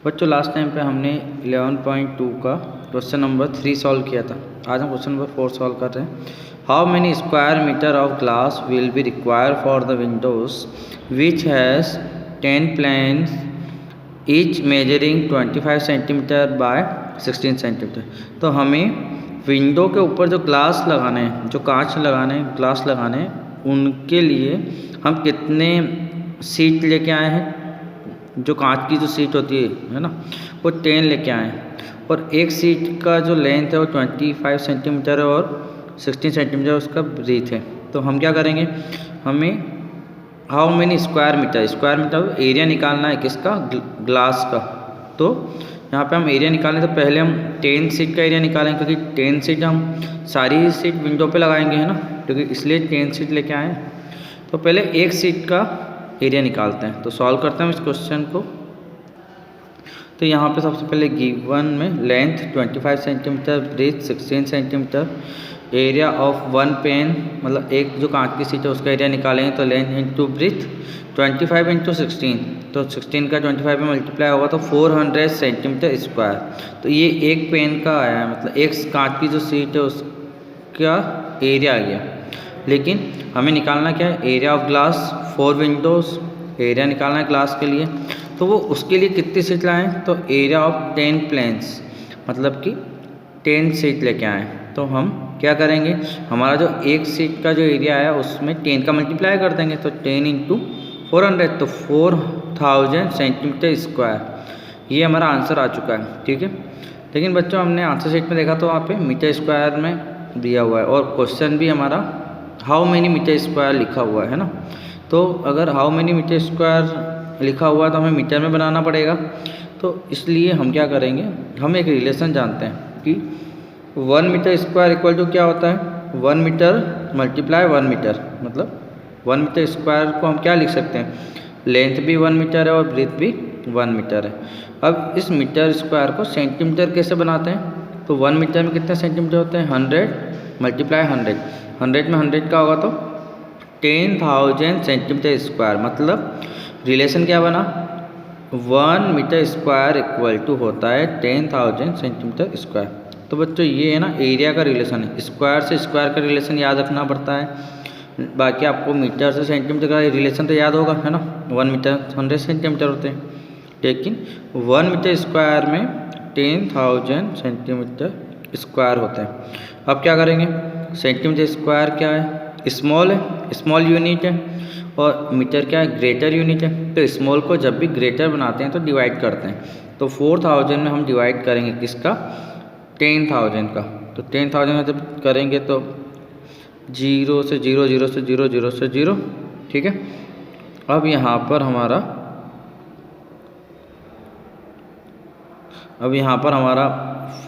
बच्चों last time पे हमने 11.2 का क्वेश्चन नंबर 3 सॉल्व किया था। आज हम क्वेश्चन नंबर 4 सॉल्व कर रहे हैं। How many square metre of glass will be require for the windows which has 10 planes each measuring 25 centimetre by 16 centimetre. तो हमें विंडो के ऊपर जो ग्लास लगाने हैं, जो कांच लगाने हैं, ग्लास लगाने हैं, उनके लिए हम कितने सीट लेके आए हैं। जो कांच की जो सीट होती है ना, वो 10 लेके आए हैं और एक सीट का जो लेंथ है वो 25 सेंटीमीटर है और 16 सेंटीमीटर उसका ब्रीथ है। तो हम क्या करेंगे, हमें how many square metre area निकालना है किसका, ग्लास का। तो यहाँ पे हम एरिया निकालें तो पहले हम 10 सीट का एरिया निकालेंगे, क्योंकि 10 सीट हम सारी सीट विंडो पे लगाएंगे, है ना, क्योंकि इसलिए 10 सीट लेके आए हैं। तो पहले एक सीट का एरिया निकालते हैं। तो सॉल्व करते हैं इस क्वेश्चन को। तो यहाँ पे सबसे पहले गिवन में length 25 centimetre, breadth 16 centimetre, area of one pane मतलब एक जो कांच की सीट है उसका एरिया निकालेंगे। तो लेंथ इंटू ब्रीथ 25 इंटू 16, तो 16 का 25 में मल्टीप्लाई होगा तो 400 सेंटीमीटर स्क्वायर। तो ये एक पेन का आया है, मतलब एक कांच की जो सीट है उसका एरिया आ गया। लेकिन हमें निकालना क्या है, area of glass 4 Windows, area निकालना है ग्लास के लिए। तो वो उसके लिए कितनी सीट लाएँ, तो एरिया ऑफ 10 प्लेन्स मतलब कि 10 सीट लेके आएँ। तो हम क्या करेंगे, हमारा जो एक सीट का जो एरिया है उसमें 10 का मल्टीप्लाई कर देंगे। तो 10 इंटू 400 तो 4000 सेंटीमीटर स्क्वायर। ये हमारा आंसर आ चुका है, ठीक है। लेकिन बच्चों हमने आंसर शीट में देखा तो वहाँ पे मीटर स्क्वायर में दिया हुआ है और क्वेश्चन भी हमारा हाउ मेनी मीटर स्क्वायर लिखा हुआ है ना। तो अगर हाउ मेनी मीटर स्क्वायर लिखा हुआ है तो हमें मीटर में बनाना पड़ेगा। तो इसलिए हम क्या करेंगे, हम एक रिलेशन जानते हैं कि 1 मीटर स्क्वायर इक्वल टू क्या होता है, 1 मीटर मल्टीप्लाई 1 मीटर। मतलब 1 मीटर स्क्वायर को हम क्या लिख सकते हैं, लेंथ भी 1 मीटर है और ब्रीथ भी 1 मीटर है। अब इस मीटर स्क्वायर को सेंटीमीटर कैसे बनाते हैं, तो 1 मीटर में कितने सेंटीमीटर होते हैं, 100 मल्टीप्लाई 100। 100 में 100 का होगा तो 10,000 सेंटीमीटर स्क्वायर। मतलब रिलेशन क्या बना, 1 मीटर स्क्वायर इक्वल टू होता है 10,000 सेंटीमीटर स्क्वायर। तो बच्चों ये है ना एरिया का रिलेशन है, स्क्वायर से स्क्वायर का रिलेशन याद रखना पड़ता है। बाकी आपको मीटर से सेंटीमीटर का रिलेशन तो याद होगा, है ना। 1 मीटर 100 सेंटीमीटर होते हैं, लेकिन 1 मीटर स्क्वायर में 10,000 सेंटीमीटर स्क्वायर होते हैं। अब क्या करेंगे, सेंटीमीटर स्क्वायर क्या है, स्मॉल है, स्मॉल यूनिट है, और मीटर क्या है, ग्रेटर यूनिट है। तो स्मॉल को जब भी ग्रेटर बनाते हैं तो डिवाइड करते हैं। तो 4000 में हम डिवाइड करेंगे किसका, 10,000 का। तो 10,000 में जब करेंगे तो 0 से 0, 0 से 0, 0 से 0, ठीक है। अब यहाँ पर हमारा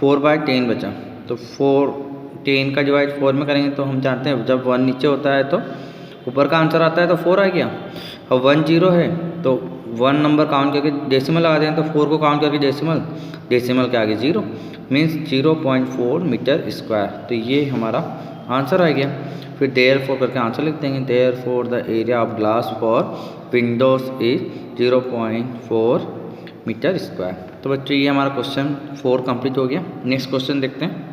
4/10 बचा। तो 10 का डिवाइड 4 में करेंगे तो हम जानते हैं जब 1 नीचे होता है तो ऊपर का आंसर आता है, तो 4 आ गया। अब 1 0 है तो 1 नंबर काउंट करके डेसिमल लगा दें, तो 4 को काउंट करके डेसिमल के आगे 0 मीन्स 0.4 मीटर स्क्वायर। तो ये हमारा आंसर आ गया। फिर देयरफॉर करके आंसर लिख देंगे, therefore the area of glass for windows is 0.4 metre square. तो बच्चों ये हमारा क्वेश्चन 4 कंप्लीट हो गया। नेक्स्ट क्वेश्चन देखते हैं।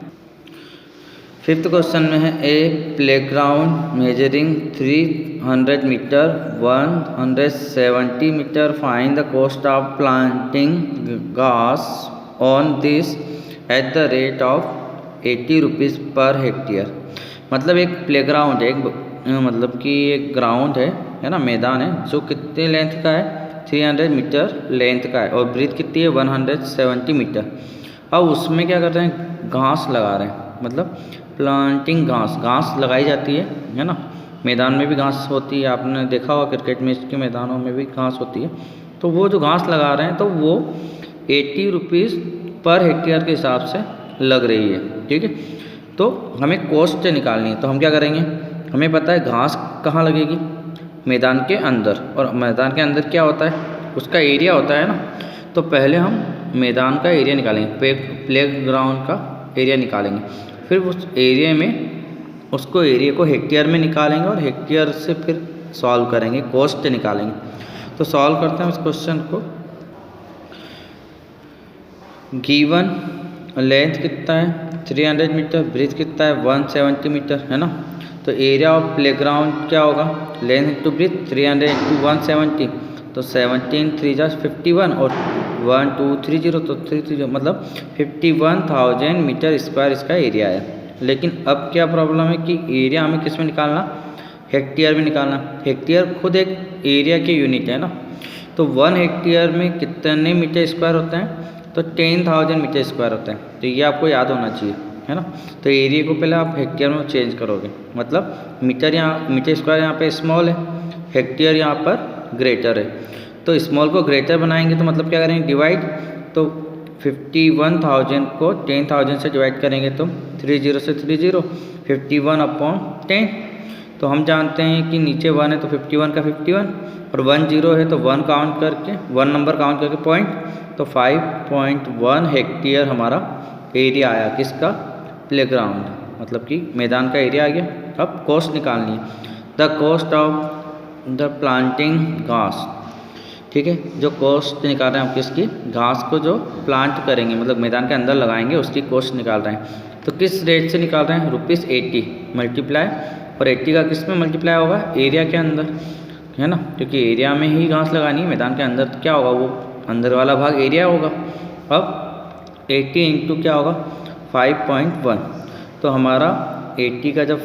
5th क्वेश्चन में है, a playground measuring 300 metre 170 metre, find the cost of planting ghas on this at the rate of 80 rupees per hectare. मतलब एक प्लेग्राउंड है, मतलब कि एक ग्राउंड है ना, मैदान है, जो कितने लेंथ का है, 300 मीटर लेंथ का है और ब्रीथ कितनी है, 170 मीटर। अब उसमें क्या कर रहे हैं, घास लगा रहे हैं। मतलब प्लांटिंग घास लगाई जाती है ना। मैदान में भी घास होती है, आपने देखा होगा क्रिकेट मैच के मैदानों में भी घास होती है। तो वो जो घास लगा रहे हैं तो वो 80 रुपीज़ पर हेक्टेयर के हिसाब से लग रही है, ठीक है। तो हमें कॉस्ट निकालनी है। तो हम क्या करेंगे, हमें पता है घास कहाँ लगेगी, मैदान के अंदर, और मैदान के अंदर क्या होता है, उसका एरिया होता है ना। तो पहले हम मैदान का एरिया निकालेंगे, प्ले ग्राउंड का एरिया निकालेंगे। फिर उस एरिया में उसको एरिया को हेक्टेयर में निकालेंगे और हेक्टेयर से फिर सॉल्व करेंगे, कॉस्ट निकालेंगे। तो सॉल्व करते हैं इस क्वेश्चन को। गिवन लेंथ कितना है 300 मीटर, ब्रीथ कितना है 170 मीटर, है ना। तो एरिया ऑफ प्लेग्राउंड क्या होगा, लेंथ इंटू ब्रीथ 300 इंटू 170, तो 17 3 जा 51 और 1 2 3 0, तो 3 मतलब 51,000 मीटर स्क्वायर इसका एरिया है। लेकिन अब क्या प्रॉब्लम है कि एरिया हमें किस में निकालना, हेक्टेयर में निकालना। हेक्टेयर खुद एक एरिया की यूनिट है ना। तो 1 हेक्टेयर में कितने मीटर स्क्वायर होते हैं, तो 10,000 मीटर स्क्वायर होते हैं। तो ये आपको याद होना चाहिए, है ना। तो एरिया को पहले आप हेक्टेयर में चेंज करोगे, मतलब मीटर स्क्वायर यहाँ पे स्मॉल है, हेक्टेयर यहाँ पर ग्रेटर है। तो स्मॉल को ग्रेटर बनाएंगे तो मतलब क्या करेंगे, डिवाइड। तो 51,000 को 10,000 से डिवाइड करेंगे तो 30 से 30, 51/10। तो हम जानते हैं कि नीचे 1 है तो 51 का 51 और 1 0 है तो 1 काउंट करके 1 नंबर काउंट करके पॉइंट, तो 5.1 हेक्टेयर हमारा एरिया आया किसका, प्लेग्राउंड, मतलब कि मैदान का एरिया आ गया। अब कॉस्ट निकालनी है, the cost of the planting घास, ठीक है। जो कॉस्ट निकाल रहे हैं हम किसकी, घास को जो प्लांट करेंगे मतलब मैदान के अंदर लगाएंगे उसकी कॉस्ट निकाल रहे हैं। तो किस रेट से निकाल रहे हैं, ₹80 मल्टीप्लाई, और 80 का किस में मल्टीप्लाई होगा, एरिया के अंदर, है ना। क्योंकि एरिया में ही घास लगानी है, मैदान के अंदर तो क्या होगा, वो अंदर वाला भाग एरिया होगा। अब 80 इंटू क्या होगा 5.1, तो हमारा 80 का जब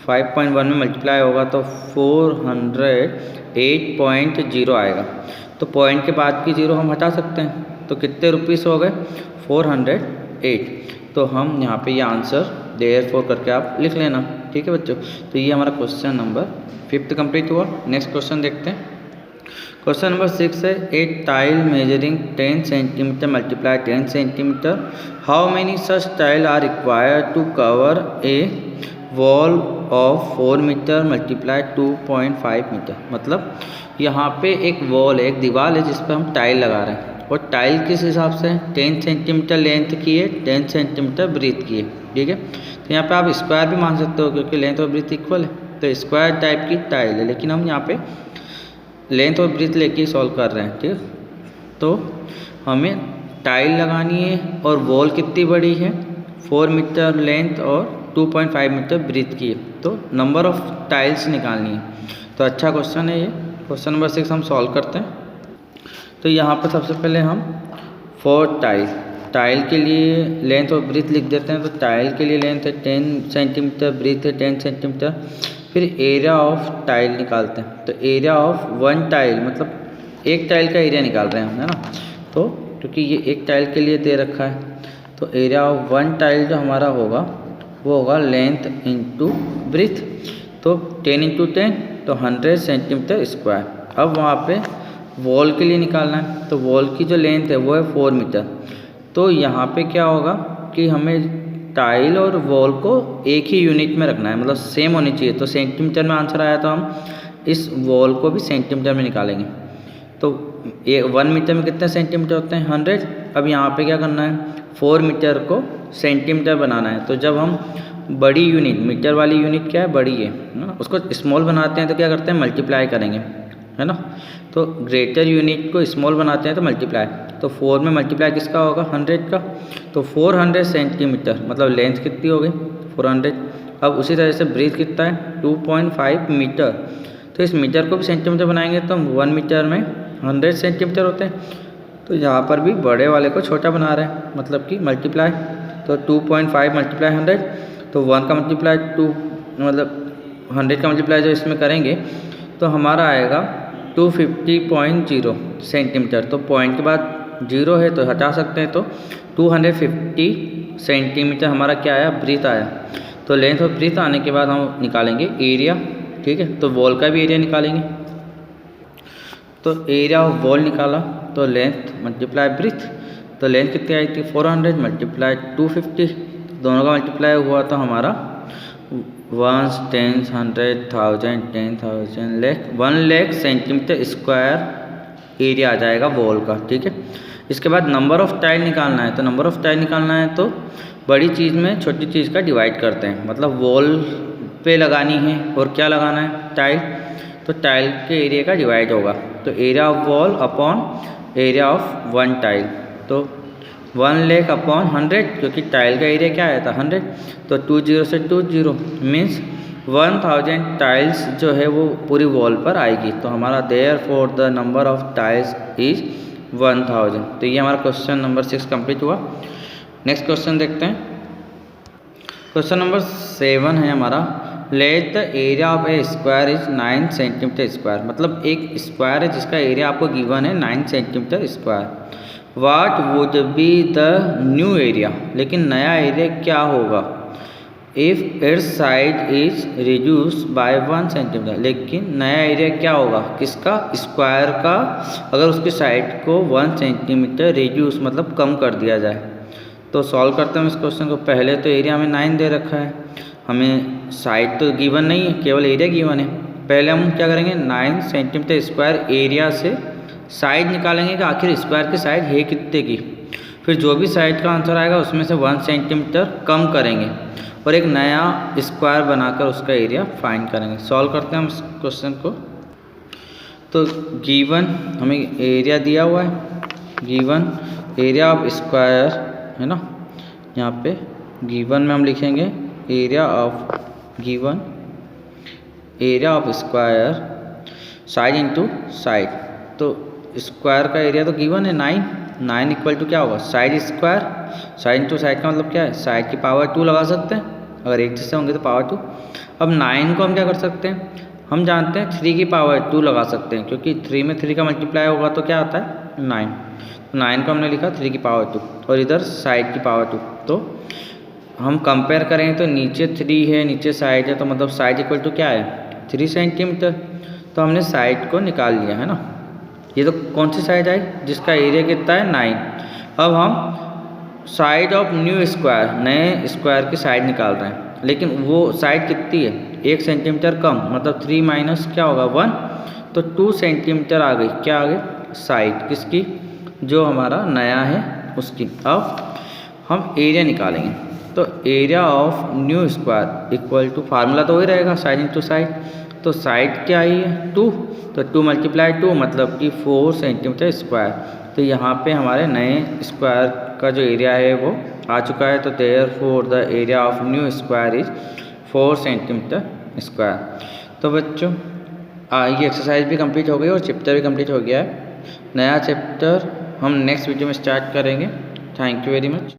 5.1 में मल्टीप्लाई होगा तो 408.0 आएगा। तो पॉइंट के बाद की जीरो हम हटा सकते हैं, तो कितने रुपीस हो गए, 408। तो हम यहाँ पे ये आंसर देयरफॉर करके आप लिख लेना, ठीक है बच्चों। तो ये हमारा क्वेश्चन नंबर 5 कंप्लीट हुआ। नेक्स्ट क्वेश्चन देखते हैं। क्वेश्चन नंबर 6 है, a tile measuring 10 centimetre multiply 10 centimetre, how many such tile are required to cover a wall of 4 metre multiply 2.5 metre. मतलब यहाँ पे एक वॉल है, एक दीवार है जिस पर हम टाइल लगा रहे हैं, और टाइल किस हिसाब से 10 सेंटीमीटर लेंथ की है, 10 सेंटीमीटर ब्रीथ की है, ठीक है। तो यहाँ पे आप स्क्वायर भी मान सकते हो क्योंकि लेंथ और ब्रीथ इक्वल है, तो स्क्वायर टाइप की टाइल है। लेकिन हम यहाँ पे लेंथ और ब्रीथ लेके सॉल्व कर रहे हैं, ठीक है। तो हमें टाइल लगानी है और वॉल कितनी बड़ी है, 4 मीटर लेंथ और 2.5 मीटर ब्रीथ की है, तो नंबर ऑफ टाइल्स निकालनी है। तो अच्छा क्वेश्चन है ये। क्वेश्चन नंबर 6 हम सॉल्व करते हैं। तो यहाँ पर सबसे पहले हम 4 टाइल के लिए लेंथ और ब्रीथ लिख देते हैं। तो टाइल के लिए लेंथ है 10 सेंटीमीटर, ब्रीथ है 10 सेंटीमीटर। फिर एरिया ऑफ टाइल निकालते हैं। तो एरिया ऑफ 1 टाइल मतलब एक टाइल का एरिया निकाल रहे हैं हम, है ना। तो क्योंकि ये एक टाइल के लिए दे रखा है, तो एरिया ऑफ 1 टाइल जो हमारा होगा वो होगा लेंथ इंटू ब्रीथ। तो 10 इंटू 10 तो 100 सेंटीमीटर स्क्वायर। अब वहाँ पे वॉल के लिए निकालना है, तो वॉल की जो लेंथ है वो है 4 मीटर। तो यहाँ पे क्या होगा कि हमें टाइल और वॉल को एक ही यूनिट में रखना है, मतलब सेम होनी चाहिए। तो सेंटीमीटर में आंसर आया तो हम इस वॉल को भी सेंटीमीटर में निकालेंगे। तो ये 1 मीटर में कितने सेंटीमीटर होते हैं, 100। अब यहाँ पे क्या करना है, 4 मीटर को सेंटीमीटर बनाना है। तो जब हम बड़ी यूनिट, मीटर वाली यूनिट क्या है, बड़ी है ना, उसको स्मॉल बनाते हैं तो क्या करते हैं, मल्टीप्लाई करेंगे, है ना। तो ग्रेटर यूनिट को स्मॉल बनाते हैं तो मल्टीप्लाई। तो 4 में मल्टीप्लाई किसका होगा, 100 का। तो 400 सेंटीमीटर मतलब लेंथ कितनी हो गई, 400। अब उसी तरह से ब्रीथ कितना है, 2.5 मीटर। तो इस मीटर को भी सेंटीमीटर बनाएंगे तो 1 मीटर में 100 सेंटीमीटर होते हैं। तो यहाँ पर भी बड़े वाले को छोटा बना रहे हैं, मतलब कि मल्टीप्लाई। तो 2.5 मल्टीप्लाई 100, तो 1 का मल्टीप्लाई 2 मतलब 100 का मल्टीप्लाई जो इसमें करेंगे तो हमारा आएगा 250.0 सेंटीमीटर। तो पॉइंट के बाद 0 है तो हटा सकते हैं। तो 250 सेंटीमीटर हमारा क्या आया, ब्रीथ आया। तो लेंथ और ब्रीथ आने के बाद हम निकालेंगे एरिया, ठीक है। तो वॉल का भी एरिया निकालेंगे। तो एरिया ऑफ वॉल निकाला तो लेंथ मल्टीप्लाई ब्रीथ। तो लेंथ कितनी आई थी, 400 मल्टीप्लाई 250, दोनों का मल्टीप्लाई हुआ तो हमारा 1 10 100 1000 10,000 lakh 1 lakh centimetre square area आ जाएगा वॉल का, ठीक है। इसके बाद नंबर ऑफ टाइल निकालना है। तो नंबर ऑफ टाइल निकालना है तो बड़ी चीज़ में छोटी चीज़ का डिवाइड करते हैं, मतलब वॉल पे लगानी है और क्या लगाना है, टाइल। तो टाइल के एरिया का डिवाइड होगा। तो area of wall upon area of 1 tile. तो 1,00,000/100, क्योंकि टाइल का एरिया क्या आया था 100, तो 2 0 से 2 0 मीन्स 1000 टाइल्स जो है वो पूरी वॉल पर आएगी। तो हमारा therefore the number of tiles is 1000। तो ये हमारा क्वेश्चन नंबर 6 कंप्लीट हुआ। नेक्स्ट क्वेश्चन देखते हैं। क्वेश्चन नंबर 7 है हमारा, let the area of A square is 9 centimetre square. मतलब एक स्क्वायर है जिसका एरिया आपको गिवन है 9 centimetre square. What would be the new area, लेकिन नया एरिया क्या होगा if it's side is reduce by 1 centimetre. लेकिन नया एरिया क्या होगा किसका, स्क्वायर का, अगर उसकी साइड को 1 सेंटीमीटर रिड्यूस मतलब कम कर दिया जाए। तो सॉल्व करते हैं इस क्वेश्चन को। पहले तो एरिया हमें 9 दे रखा है, हमें साइड तो गिवन नहीं है, केवल एरिया गिवन है। पहले हम क्या करेंगे, 9 सेंटीमीटर स्क्वायर एरिया से साइड निकालेंगे कि आखिर स्क्वायर की साइड है कितने की। फिर जो भी साइड का आंसर आएगा उसमें से 1 सेंटीमीटर कम करेंगे और एक नया स्क्वायर बनाकर उसका एरिया फाइंड करेंगे। सॉल्व करते हैं हम इस क्वेश्चन को। तो गिवन हमें एरिया दिया हुआ है, गिवन एरिया ऑफ स्क्वायर है ना, यहाँ पे गिवन में हम लिखेंगे area of given area of square side into side. तो स्क्वायर का एरिया तो गिवन है 9 इक्वल टू क्या होगा, side square, side into side का मतलब क्या है, साइड की पावर 2 लगा सकते हैं, अगर एक जैसे होंगे तो पावर 2। अब 9 को हम क्या कर सकते हैं, हम जानते हैं 3 की पावर 2 लगा सकते हैं, क्योंकि 3 में 3 का मल्टीप्लाई होगा तो क्या आता है 9। तो 9 को हमने लिखा 3 की पावर 2 और इधर साइड की पावर 2। तो हम कंपेयर करें तो नीचे 3 है नीचे साइड है, तो मतलब साइड इक्वल टू क्या है 3 सेंटीमीटर। तो हमने साइड को निकाल लिया है ना। ये तो कौन सी साइड आई जिसका एरिया कितना है 9। अब हम साइड ऑफ न्यू स्क्वायर, नए स्क्वायर की साइड निकाल रहे हैं, लेकिन वो साइड कितनी है 1 सेंटीमीटर कम, मतलब 3 माइनस क्या होगा 1, तो 2 सेंटीमीटर आ गई, क्या आ गई साइड किसकी, जो हमारा नया है उसकी। अब हम एरिया निकालेंगे, तो area of new square equal to, formula तो वही रहेगा साइड इंटू साइड। तो साइड क्या आई है 2, तो 2 मल्टीप्लाई 2 मतलब कि 4 सेंटीमीटर स्क्वायर। तो यहाँ पे हमारे नए स्क्वायर का जो एरिया है वो आ चुका है। तो therefore the area of new square is 4 centimetre square. तो बच्चों ये एक्सरसाइज भी कंप्लीट हो गई और चैप्टर भी कंप्लीट हो गया है। नया चैप्टर हम नेक्स्ट वीडियो में स्टार्ट करेंगे। Thank you very much.